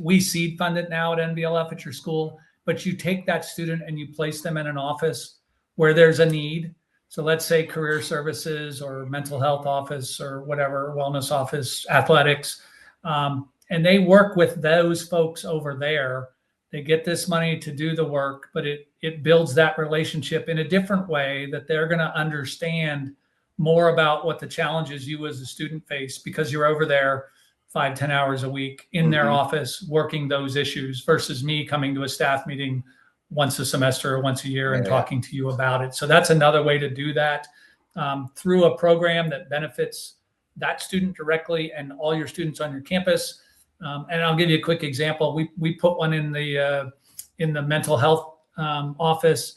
We seed fund it now at NBLF at your school, but you take that student and you place them in an office where there's a need. So let's say career services or mental health office or whatever, wellness office, athletics. And they work with those folks over there. They get this money to do the work, but it builds that relationship in a different way that they're going to understand more about what the challenges you as a student face because you're over there 5-10 hours a week in their office working those issues versus me coming to a staff meeting once a semester or once a year and talking to you about it. So that's another way to do that through a program that benefits that student directly and all your students on your campus. And I'll give you a quick example. We put one in the mental health office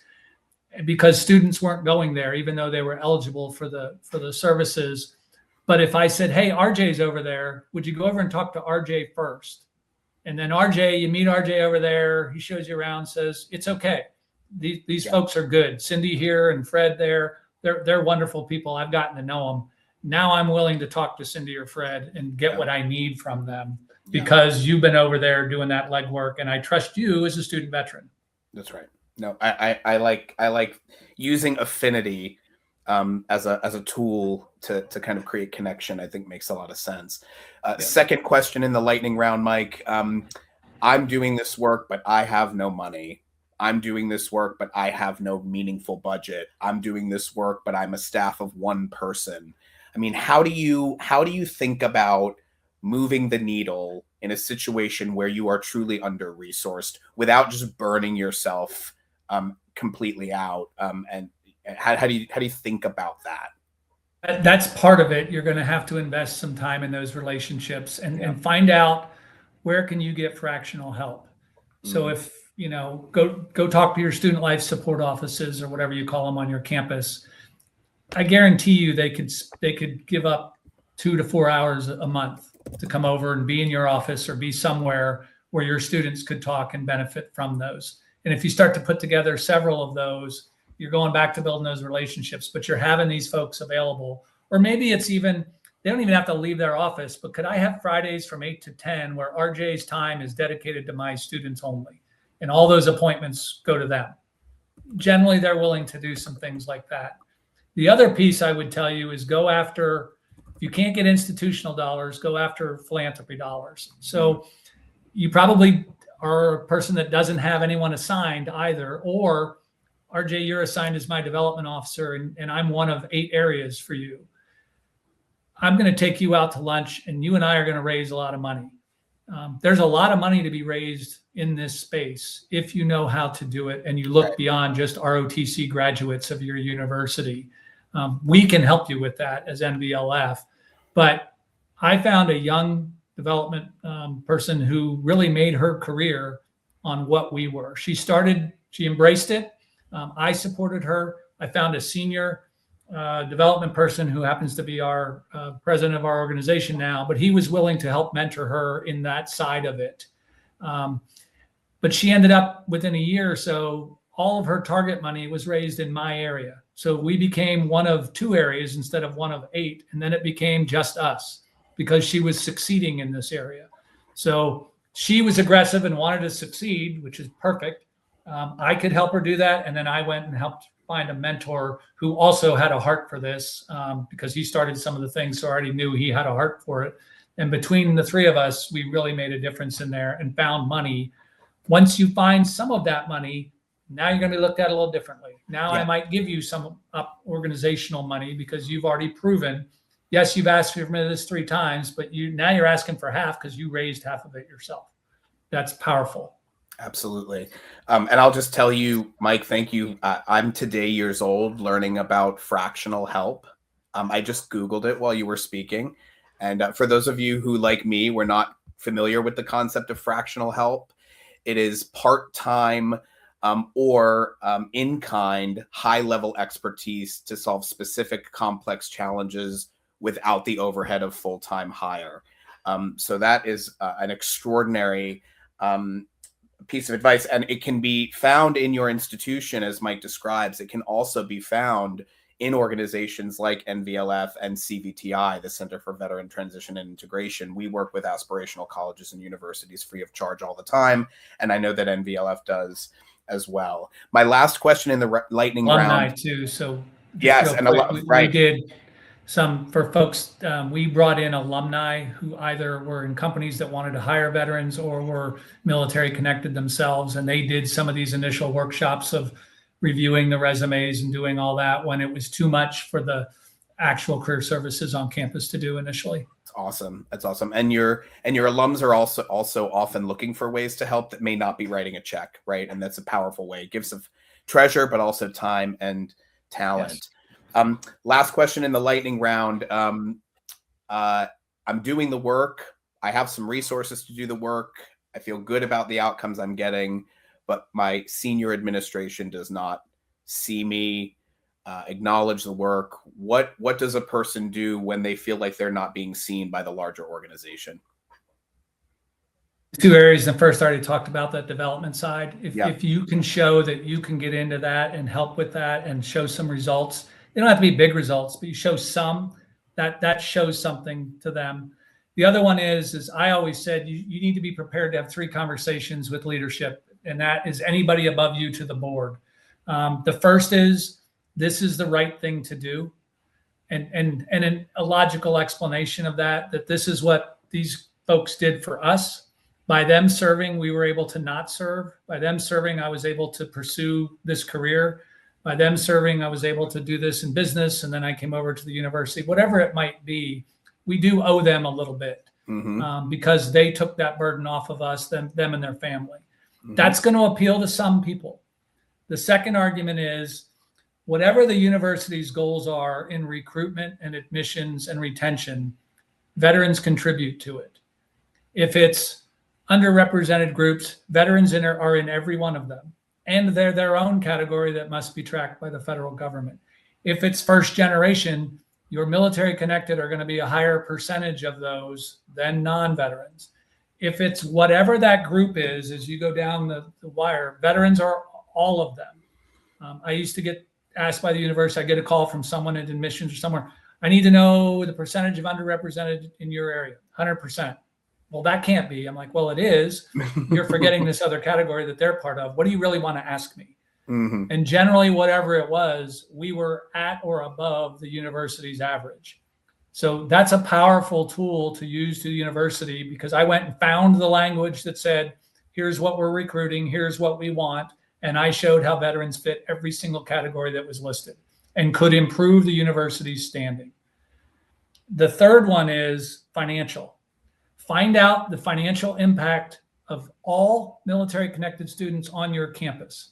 because students weren't going there, even though they were eligible for the services. But if I said, "Hey, RJ's over there, would you go over and talk to RJ first?" And then RJ, you meet RJ over there. He shows you around, says, "It's okay. These folks are good. Cindy here and Fred there. They're wonderful people. I've gotten to know them. Now I'm willing to talk to Cindy or Fred and get what I need from them because you've been over there doing that legwork, and I trust you as a student veteran." That's right. No, I like using affinity as a tool to kind of create connection. I think makes a lot of sense. Second question in the lightning round, Mike. I'm doing this work, but I have no money. I'm doing this work, but I have no meaningful budget. I'm doing this work, but I'm a staff of one person. I mean, how do you think about moving the needle in a situation where you are truly under-resourced without just burning yourself completely out? And how do you think about that? That's part of it. You're going to have to invest some time in those relationships and find out where can you get fractional help. So if, go talk to your student life support offices or whatever you call them on your campus. I guarantee you they could give up 2 to 4 hours a month to come over and be in your office or be somewhere where your students could talk and benefit from those. And if you start to put together several of those, you're going back to building those relationships, but you're having these folks available. Or maybe it's even, they don't even have to leave their office, but could I have Fridays from 8 to 10 where RJ's time is dedicated to my students only? And all those appointments go to them. Generally, they're willing to do some things like that. The other piece I would tell you is go after, if you can't get institutional dollars, go after philanthropy dollars. So you probably are a person that doesn't have anyone assigned either, or RJ, you're assigned as my development officer, and I'm one of 8 areas for you. I'm going to take you out to lunch, and you and I are going to raise a lot of money. There's a lot of money to be raised in this space if you know how to do it and you look Right. beyond just ROTC graduates of your university. We can help you with that as NVLF. But I found a young development person who really made her career on what we were. She embraced it. I supported her. I found a senior development person who happens to be our president of our organization now, but he was willing to help mentor her in that side of it. But she ended up within a year or so, all of her target money was raised in my area. So we became one of 2 areas instead of one of 8. And then it became just us because she was succeeding in this area. So she was aggressive and wanted to succeed, which is perfect. I could help her do that. And then I went and helped find a mentor who also had a heart for this because he started some of the things. So I already knew he had a heart for it. And between the 3 of us, we really made a difference in there and found money. Once you find some of that money, now you're going to be looked at a little differently. Now I might give you some organizational money because you've already proven, yes, you've asked for this 3 times, but now you're asking for half because you raised half of it yourself. That's powerful. Absolutely. And I'll just tell you, Mike, thank you. I'm today years old learning about fractional help. I just Googled it while you were speaking. And for those of you who, like me, were not familiar with the concept of fractional help, it is part-time or in-kind high-level expertise to solve specific complex challenges without the overhead of full-time hire. So that is an extraordinary piece of advice, and it can be found in your institution, as Mike describes. It can also be found in organizations like NVLF and CVTI, the Center for Veteran Transition and Integration. We work with aspirational colleges and universities free of charge all the time, and I know that NVLF does as well. My last question in the lightning alumni round too. So yes, and we did some for folks. We brought in alumni who either were in companies that wanted to hire veterans or were military connected themselves, and they did some of these initial workshops of reviewing the resumes and doing all that when it was too much for the actual career services on campus to do initially. Awesome. That's awesome. And your alums are also often looking for ways to help that may not be writing a check, right? And that's a powerful way. Gifts of treasure, but also time and talent. Yes. Last question in the lightning round. I'm doing the work. I have some resources to do the work. I feel good about the outcomes I'm getting, but my senior administration does not see me, acknowledge the work. What does a person do when they feel like they're not being seen by the larger organization? 2 areas. The first, I already talked about that development side. If you can show that you can get into that and help with that and show some results, they don't have to be big results, but you show some, that shows something to them. The other one is I always said, you need to be prepared to have 3 conversations with leadership, and that is anybody above you to the board. The first is, this is the right thing to do. And a logical explanation of that this is what these folks did for us. By them serving, we were able to not serve. By them serving, I was able to pursue this career. By them serving, I was able to do this in business. And then I came over to the university, whatever it might be. We do owe them a little bit because they took that burden off of us, them and their family. That's going to appeal to some people. The second argument is, whatever the university's goals are in recruitment and admissions and retention, veterans contribute to it. If it's underrepresented groups, veterans are in every one of them, and they're their own category that must be tracked by the federal government. If it's first generation, your military connected are going to be a higher percentage of those than non-veterans. If it's whatever that group is, as you go down the wire, veterans are all of them. I used to get asked by the university, I get a call from someone in admissions or somewhere, I need to know the percentage of underrepresented in your area, 100%. Well, that can't be. I'm like, well, it is. You're forgetting this other category that they're part of. What do you really want to ask me? And generally, whatever it was, we were at or above the university's average. So that's a powerful tool to use to the university, because I went and found the language that said, here's what we're recruiting, here's what we want. And I showed how veterans fit every single category that was listed and could improve the university's standing. The third one is financial. Find out the financial impact of all military connected students on your campus.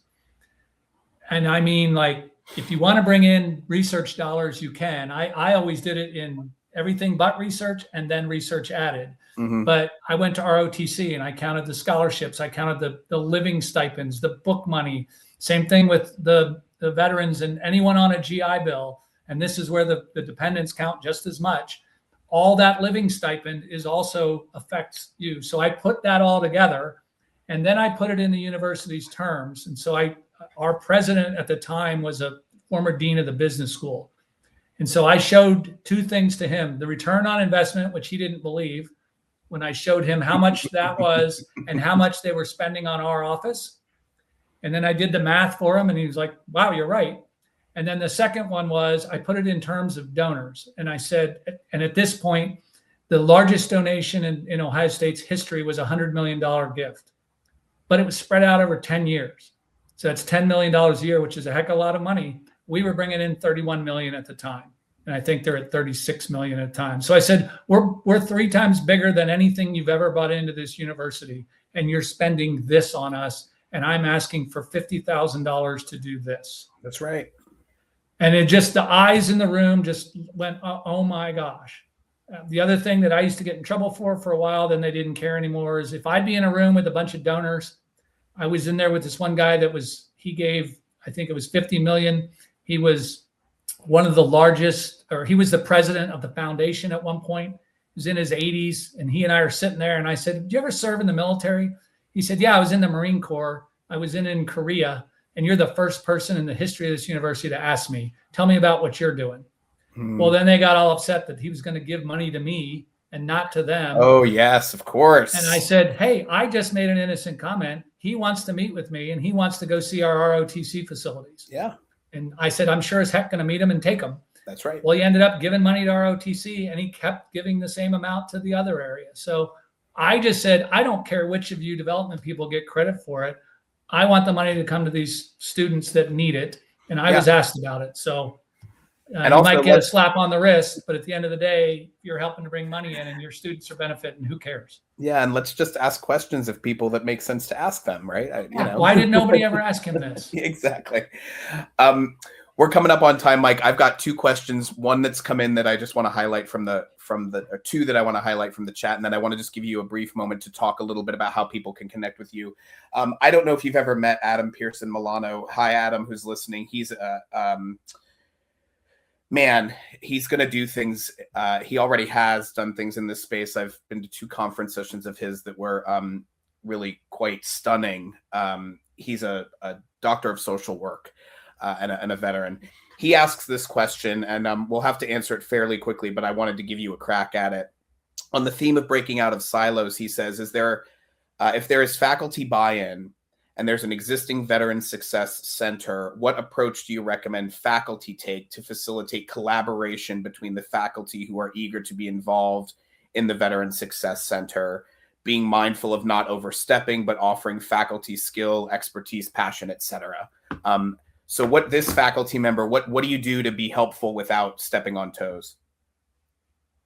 And I mean, like, if you want to bring in research dollars, you can. I always did it in everything but research and then research added. Mhm. But I went to ROTC and I counted the scholarships. I counted the living stipends, the book money. Same thing with the veterans and anyone on a GI Bill. And this is where the dependents count just as much. All that living stipend is also affects you. So I put that all together and then I put it in the university's terms. And so our president at the time was a former dean of the business school. And so I showed two things to him: the return on investment, which he didn't believe, when I showed him how much that was and how much they were spending on our office. And then I did the math for him and he was like, wow, you're right. And then the second one was I put it in terms of donors. And I said, and at this point, the largest donation in Ohio State's history was a $100 million gift, but it was spread out over 10 years. So that's $10 million a year, which is a heck of a lot of money. We were bringing in 31 million at the time. And I think they're at 36 million at the time. So I said, we're 3 times bigger than anything you've ever brought into this university. And you're spending this on us. And I'm asking for $50,000 to do this. That's right. And it just, the eyes in the room just went, oh my gosh. The other thing that I used to get in trouble for a while, then they didn't care anymore, is if I'd be in a room with a bunch of donors. I was in there with this one guy he gave, I think it was 50 million. He was one of the largest, or he was the president of the foundation at one point. He was in his 80s, and he and I are sitting there, and I said, did you ever serve in the military? He said, yeah, I was in the Marine Corps. I was in Korea, and you're the first person in the history of this university to ask me, tell me about what you're doing. Well, then they got all upset that he was going to give money to me and not to them. Oh, yes, of course. And I said, hey, I just made an innocent comment. He wants to meet with me and he wants to go see our ROTC facilities. Yeah. And I said, I'm sure as heck going to meet him and take him. That's right. Well, he ended up giving money to ROTC and he kept giving the same amount to the other area. So I just said, I don't care which of you development people get credit for it. I want the money to come to these students that need it. And I was asked about it. So and you might get a slap on the wrist, but at the end of the day, you're helping to bring money in and your students are benefiting. Who cares? Yeah. And let's just ask questions of people that make sense to ask them, right? You know. Why did nobody ever ask him this? Exactly. We're coming up on time, Mike. I've got 2 questions. One that's come in that I just want to highlight or 2 that I want to highlight from the chat. And then I want to just give you a brief moment to talk a little bit about how people can connect with you. I don't know if you've ever met Adam Pearson Milano. Hi, Adam, who's listening. He's man, he's going to do things. He already has done things in this space. I've been to 2 conference sessions of his that were really quite stunning. He's a doctor of social work and a veteran. He asks this question, and we'll have to answer it fairly quickly, but I wanted to give you a crack at it. On the theme of breaking out of silos, he says, if there is faculty buy-in, and there's an existing Veteran Success Center, what approach do you recommend faculty take to facilitate collaboration between the faculty who are eager to be involved in the Veteran Success Center, being mindful of not overstepping, but offering faculty skill, expertise, passion, etc.? So what this faculty member, what do you do to be helpful without stepping on toes?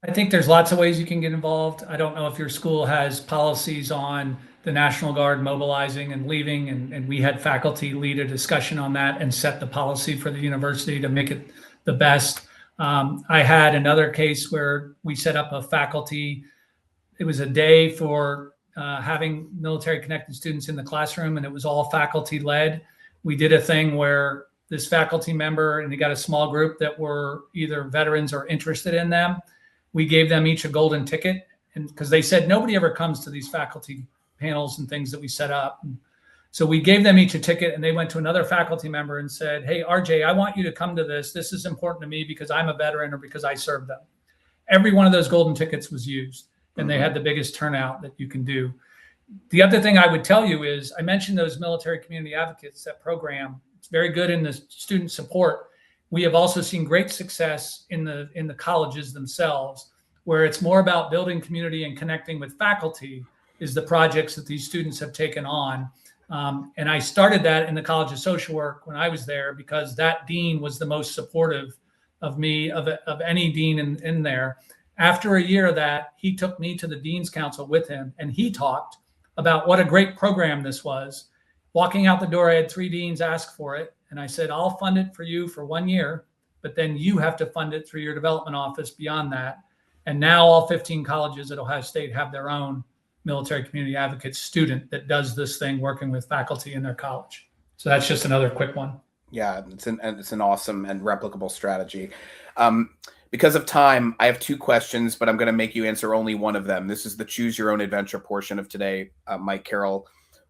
I think there's lots of ways you can get involved. I don't know if your school has policies on the National Guard mobilizing and leaving, and we had faculty lead a discussion on that and set the policy for the university to make it the best. I had another case where we set up a faculty, it was a day for having military connected students in the classroom, and it was all faculty led. We did a thing where this faculty member, and they got a small group that were either veterans or interested in them. We gave them each a golden ticket, and because they said nobody ever comes to these faculty panels and things that we set up. And so we gave them each a ticket, and they went to another faculty member and said, hey, RJ, I want you to come to this. This is important to me because I'm a veteran or because I served them. Every one of those golden tickets was used, and they had the biggest turnout that you can do. The other thing I would tell you is I mentioned those military community advocates, that program. It's very good in the student support. We have also seen great success in the colleges themselves, where it's more about building community and connecting with faculty is the projects that these students have taken on. And I started that in the College of Social Work when I was there, because that dean was the most supportive of me, of any dean in there. After a year of that, he took me to the Dean's Council with him, and he talked about what a great program this was. Walking out the door, I had 3 deans ask for it. And I said, I'll fund it for you for 1 year, but then you have to fund it through your development office beyond that. And now all 15 colleges at Ohio State have their own military community advocate student that does this thing working with faculty in their college. So that's just another quick one. Yeah, it's an awesome and replicable strategy. Because of time, I have 2 questions, but I'm going to make you answer only one of them. This is the choose your own adventure portion of today, Mike Carroll.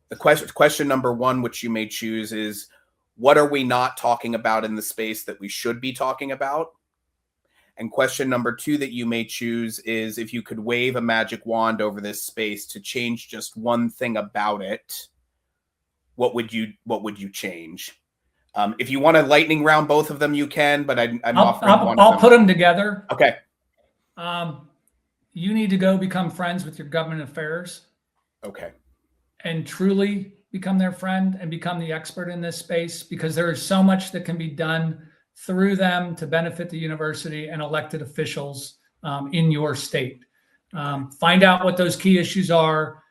The question number 1, which you may choose, is what are we not talking about in the space that we should be talking about? And question number 2 that you may choose is if you could wave a magic wand over this space to change just one thing about it, what would you change? If you want to lightning round both of them, you can, but I'll put them together. Okay. You need to go become friends with your government affairs. Okay. And truly become their friend and become the expert in this space, because there is so much that can be done through them to benefit the university and elected officials in your state. Find out what those key issues are.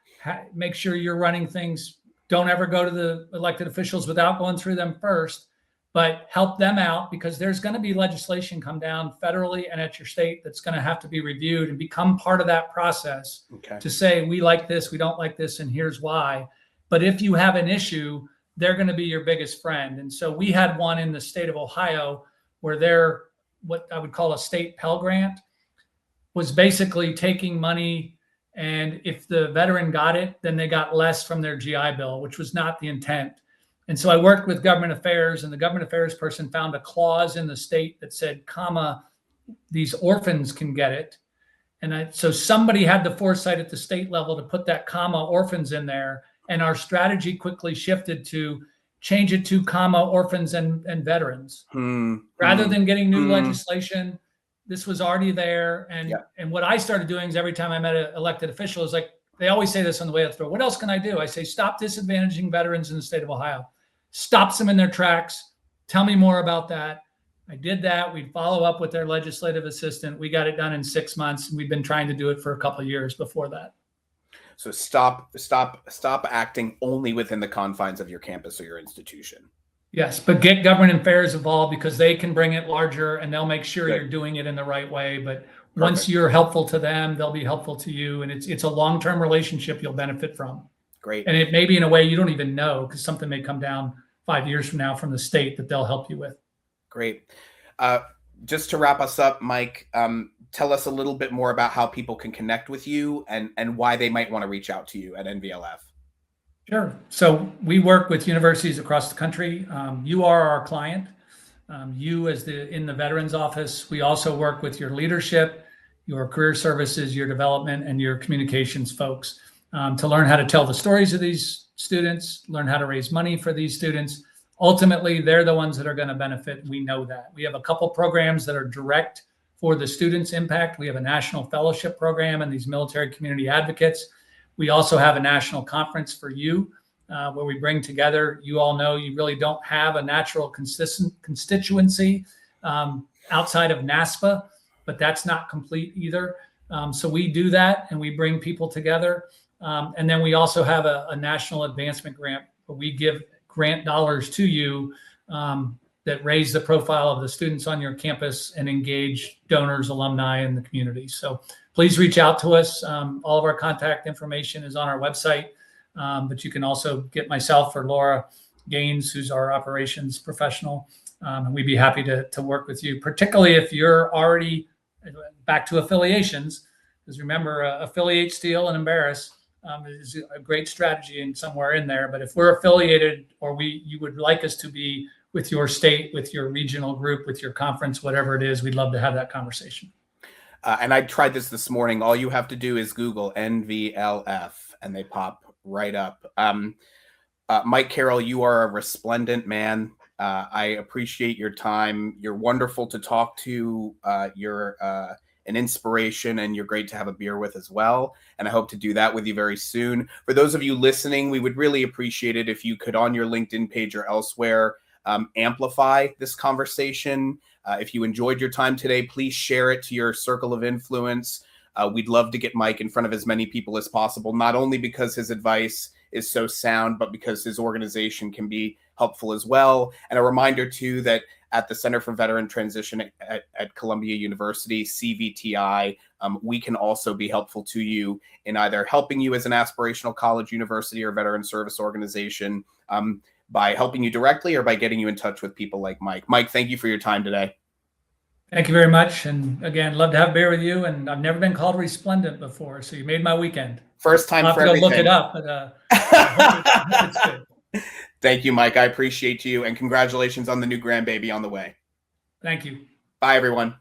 Make sure you're running things. Don't ever go to the elected officials without going through them first, but help them out, because there's going to be legislation come down federally and at your state that's going to have to be reviewed, and become part of that process to say, we like this, we don't like this, and here's why. But if you have an issue, they're going to be your biggest friend. And so we had one in the state of Ohio where their, what I would call a state Pell Grant, was basically taking money, and if the veteran got it, then they got less from their GI Bill, which was not the intent. And so I worked with government affairs, and the government affairs person found a clause in the state that said, these orphans can get it. And so somebody had the foresight at the state level to put that orphans in there. And our strategy quickly shifted to change it to orphans and veterans. Rather than getting new legislation, this was already there. And what I started doing is every time I met an elected official, is like, they always say this on the way out the door, what else can I do? I say, stop disadvantaging veterans in the state of Ohio. Stops them in their tracks. Tell me more about that. I did that. We'd follow up with their legislative assistant. We got it done in 6 months. And we've been trying to do it for a couple of years before that. So stop acting only within the confines of your campus or your institution. Yes, but get government affairs involved, because they can bring it larger and they'll make sure you're doing it in the right way. But once you're helpful to them, they'll be helpful to you. And it's a long-term relationship you'll benefit from. Great. And it may be in a way you don't even know, because something may come down 5 years from now from the state that they'll help you with. Great. Just to wrap us up, Mike, tell us a little bit more about how people can connect with you and why they might want to reach out to you at NVLF. Sure. So we work with universities across the country. You are our client. You as in the Veterans Office. We also work with your leadership, your career services, your development, and your communications folks to learn how to tell the stories of these students, learn how to raise money for these students. Ultimately, they're the ones that are going to benefit. We know that. We have a couple programs that are direct for the students' impact. We have a national fellowship program and these military community advocates. We also have a national conference for you where we bring together, you all know you really don't have a natural constituency outside of NASPA, but that's not complete either. So we do that and we bring people together. And then we also have a national advancement grant where we give grant dollars to you that raise the profile of the students on your campus and engage donors, alumni, and the community. So please reach out to us. All of our contact information is on our website, but you can also get myself or Laura Gaines, who's our operations professional, and we'd be happy to work with you, particularly if you're already back to affiliations, because remember, affiliate, steal, and embarrass is a great strategy and somewhere in there. But if we're affiliated or you would like us to be with your state, with your regional group, with your conference, whatever it is, we'd love to have that conversation. And I tried this morning. All you have to do is Google NVLF and they pop right up. Mike Carroll, you are a resplendent man. I appreciate your time. You're wonderful to talk to. You're an inspiration, and you're great to have a beer with as well. And I hope to do that with you very soon. For those of you listening, we would really appreciate it if you could, on your LinkedIn page or elsewhere, amplify this conversation. If you enjoyed your time today, please share it to your circle of influence. We'd love to get Mike in front of as many people as possible, not only because his advice is so sound, but because his organization can be helpful as well. And a reminder, too, that at the Center for Veteran Transition at Columbia University, CVTI, we can also be helpful to you in either helping you as an aspirational college, university, or veteran service organization by helping you directly or by getting you in touch with people like Mike. Mike, thank you for your time today. Thank you very much. And again, love to have a beer with you. And I've never been called resplendent before, so you made my weekend. First time I'll for have to go everything. look it up, but I hope it's good. Thank you, Mike. I appreciate you, and congratulations on the new grandbaby on the way. Thank you. Bye, everyone.